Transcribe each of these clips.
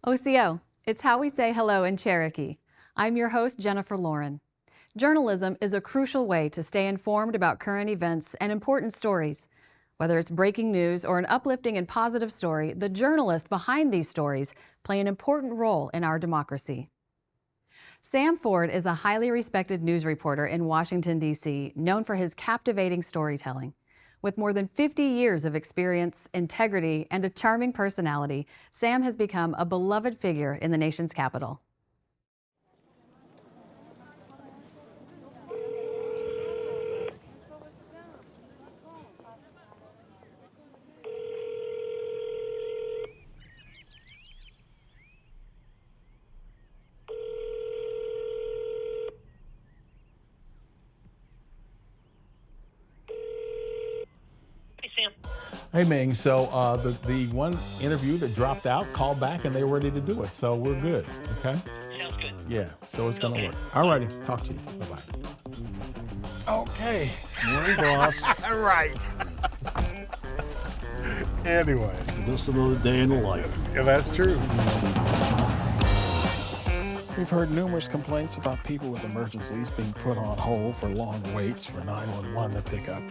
Osiyo, it's how we say hello in Cherokee. I'm your host, Jennifer Lauren. Journalism is a crucial way to stay informed about current events and important stories. Whether it's breaking news or an uplifting and positive story, the journalists behind these stories play an important role in our democracy. Sam Ford is a highly respected news reporter in Washington, D.C., known for his captivating storytelling. With more than 50 years of experience, integrity, and a charming personality, Sam has become a beloved figure in the nation's capital. Hey, Ming, so the one interview that dropped out called back and they were ready to do it, so we're good, okay? Sounds good. Yeah, so it's gonna work. All righty, talk to you, bye-bye. Okay. Morning, boss. Right. Anyway. Just another day in the life. Yeah, that's true. We've heard numerous complaints about people with emergencies being put on hold for long waits for 911 to pick up.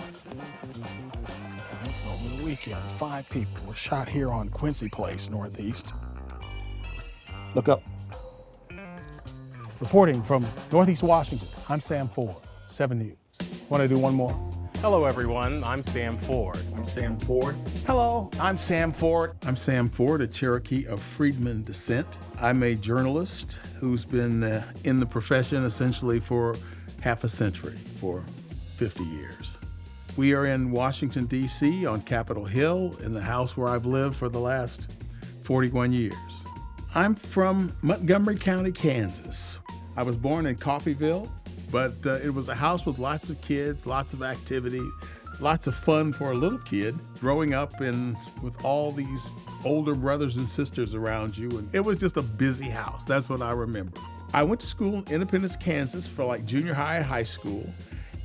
Over the weekend, 5 people were shot here on Quincy Place, Northeast. Look up. Reporting from Northeast Washington, I'm Sam Ford, 7 News. Want to do one more? Hello, everyone. I'm Sam Ford. I'm Sam Ford. Hello, I'm Sam Ford. I'm Sam Ford, a Cherokee of Freedmen descent. I'm a journalist who's been in the profession essentially for half a century, for 50 years. We are in Washington, D.C. on Capitol Hill, in the house where I've lived for the last 41 years. I'm from Montgomery County, Kansas. I was born in Coffeyville, but it was a house with lots of kids, lots of activity, lots of fun for a little kid, growing up with all these older brothers and sisters around you. And it was just a busy house. That's what I remember. I went to school in Independence, Kansas for like junior high and high school.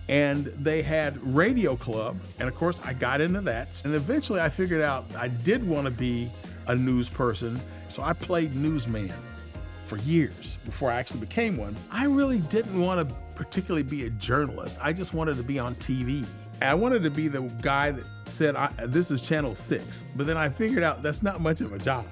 And they had radio club, and of course I got into that. And eventually I figured out I did want to be a news person, so I played newsman for years before I actually became one. I really didn't want to particularly be a journalist. I just wanted to be on TV. I wanted to be the guy that said, this is Channel 6, but then I figured out that's not much of a job.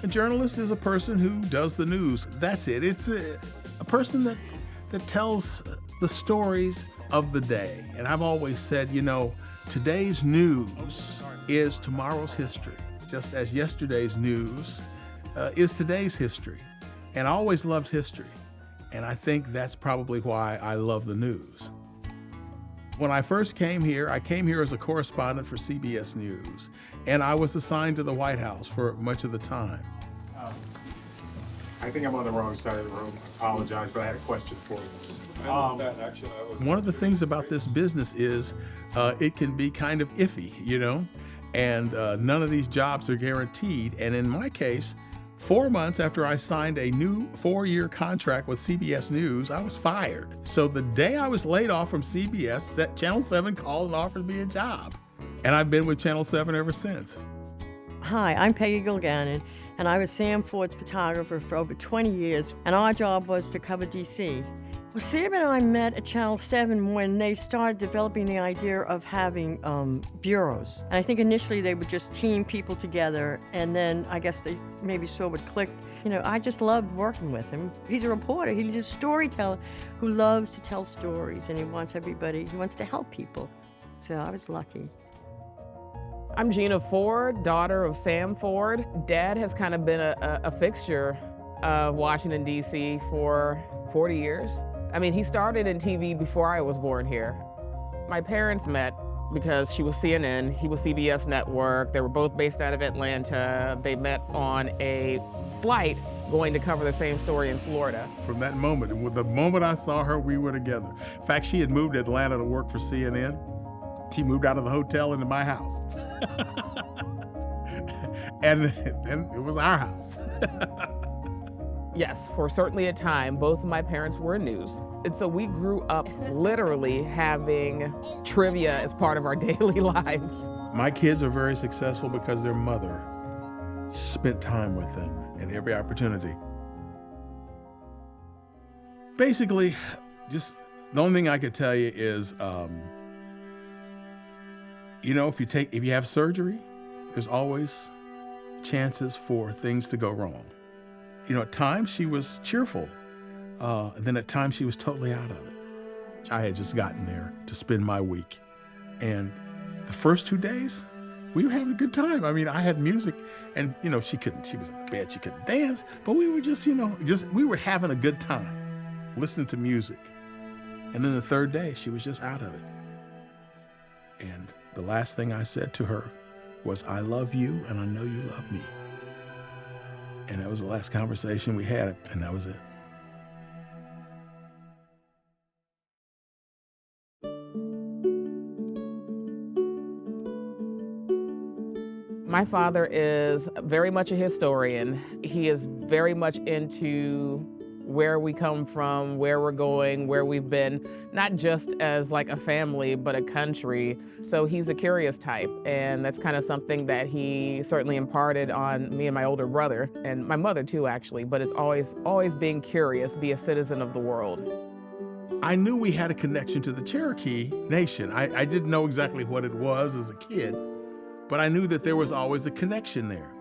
A journalist is a person who does the news. That's it. It's a person that tells the stories of the day. And I've always said, you know, today's news is tomorrow's history, just as yesterday's news is today's history. And I always loved history. And I think that's probably why I love the news. When I first came here, I came here as a correspondent for CBS News, and I was assigned to the White House for much of the time. I think I'm on the wrong side of the room. I apologize, but I had a question for you. One of the things about this business is it can be kind of iffy, you know, and none of these jobs are guaranteed. And in my case, 4 months after I signed a new 4-year contract with CBS News, I was fired. So the day I was laid off from CBS, Channel 7 called and offered me a job. And I've been with Channel 7 ever since. Hi, I'm Peggy Gilgannon, and I was Sam Ford's photographer for over 20 years, and our job was to cover D.C. Well, Sam and I met at Channel 7 when they started developing the idea of having bureaus. And I think initially they would just team people together, and then I guess they maybe saw what clicked. You know, I just loved working with him. He's a reporter. He's a storyteller who loves to tell stories, and he wants to help people. So I was lucky. I'm Gina Ford, daughter of Sam Ford. Dad has kind of been a fixture of Washington, D.C. for 40 years. I mean, he started in TV before I was born here. My parents met because she was CNN, he was CBS Network. They were both based out of Atlanta. They met on a flight going to cover the same story in Florida. From that moment, the moment I saw her, we were together. In fact, she had moved to Atlanta to work for CNN. She moved out of the hotel into my house. and it was our house. Yes, for certainly a time, both of my parents were in news. And so we grew up literally having trivia as part of our daily lives. My kids are very successful because their mother spent time with them at every opportunity. Basically, just the only thing I could tell you is, if you have surgery, there's always chances for things to go wrong. At times she was cheerful, and then at times she was totally out of it. I had just gotten there to spend my week, and the first 2 days, we were having a good time. I mean, I had music, and she was in the bed, she couldn't dance, but we were we were having a good time, listening to music. And then the third day, she was just out of it. And the last thing I said to her was, I love you, and I know you love me. And that was the last conversation we had, and that was it. My father is very much a historian. He is very much into where we come from, where we're going, where we've been, not just as like a family, but a country. So he's a curious type, and that's kind of something that he certainly imparted on me and my older brother, and my mother too, actually, but it's always being curious, be a citizen of the world. I knew we had a connection to the Cherokee Nation. I didn't know exactly what it was as a kid, but I knew that there was always a connection there.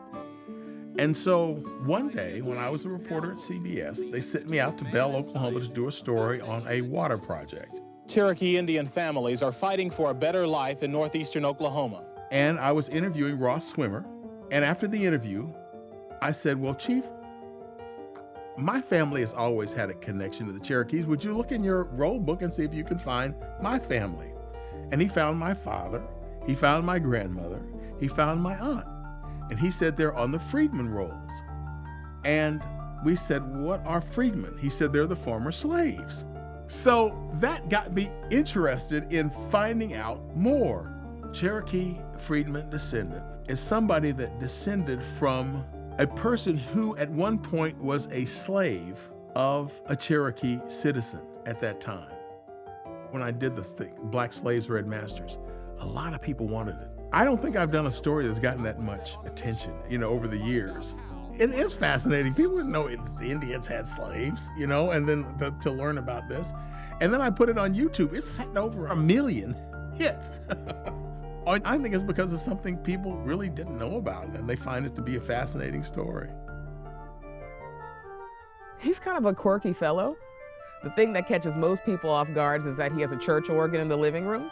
And so one day, when I was a reporter at CBS, they sent me out to Bell, Oklahoma to do a story on a water project. Cherokee Indian families are fighting for a better life in northeastern Oklahoma. And I was interviewing Ross Swimmer. And after the interview, I said, well, Chief, my family has always had a connection to the Cherokees. Would you look in your roll book and see if you can find my family? And he found my father, he found my grandmother, he found my aunt. And he said they're on the Freedmen rolls. And we said, what are Freedmen? He said they're the former slaves. So that got me interested in finding out more. Cherokee Freedmen descendant is somebody that descended from a person who at one point was a slave of a Cherokee citizen at that time. When I did this thing, Black Slaves Red Masters, a lot of people wanted it. I don't think I've done a story that's gotten that much attention, over the years. It is fascinating. People didn't know the Indians had slaves, and then to learn about this. And then I put it on YouTube. It's had over 1 million hits. I think it's because it's something people really didn't know about, and they find it to be a fascinating story. He's kind of a quirky fellow. The thing that catches most people off guard is that he has a church organ in the living room.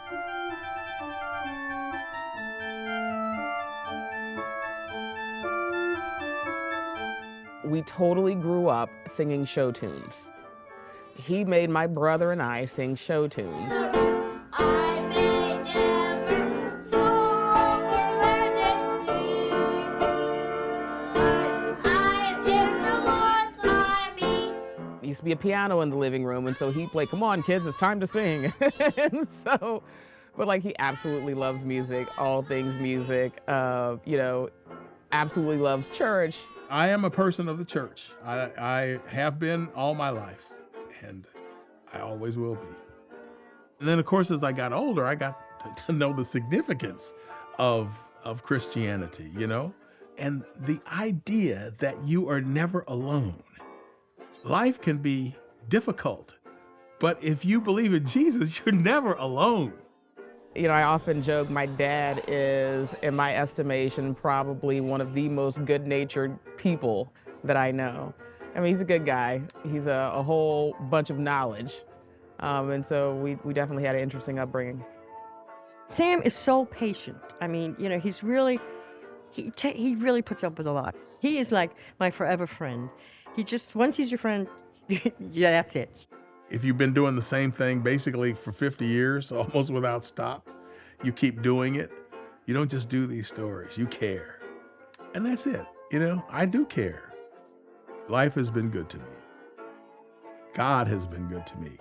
We totally grew up singing show tunes. He made my brother and I sing show tunes. Used to be a piano in the living room, and so he'd play, come on kids, it's time to sing. And so, but he absolutely loves music, all things music, absolutely loves church. I am a person of the church. I have been all my life, and I always will be. And then, of course, as I got older, I got to know the significance of Christianity, and the idea that you are never alone. Life can be difficult, but if you believe in Jesus, you're never alone. I often joke my dad is, in my estimation, probably one of the most good-natured people that I know. I mean, he's a good guy. He's a whole bunch of knowledge. And so we definitely had an interesting upbringing. Sam is so patient. I mean, he's really, he really puts up with a lot. He is like my forever friend. Once he's your friend, yeah, that's it. If you've been doing the same thing basically for 50 years, almost without stop, you keep doing it. You don't just do these stories, you care. And that's it, I do care. Life has been good to me. God has been good to me.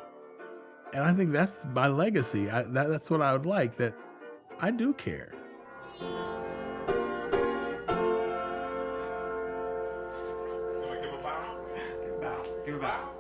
And I think that's my legacy. That's what I would like, that I do care. Give a bow. Give a bow.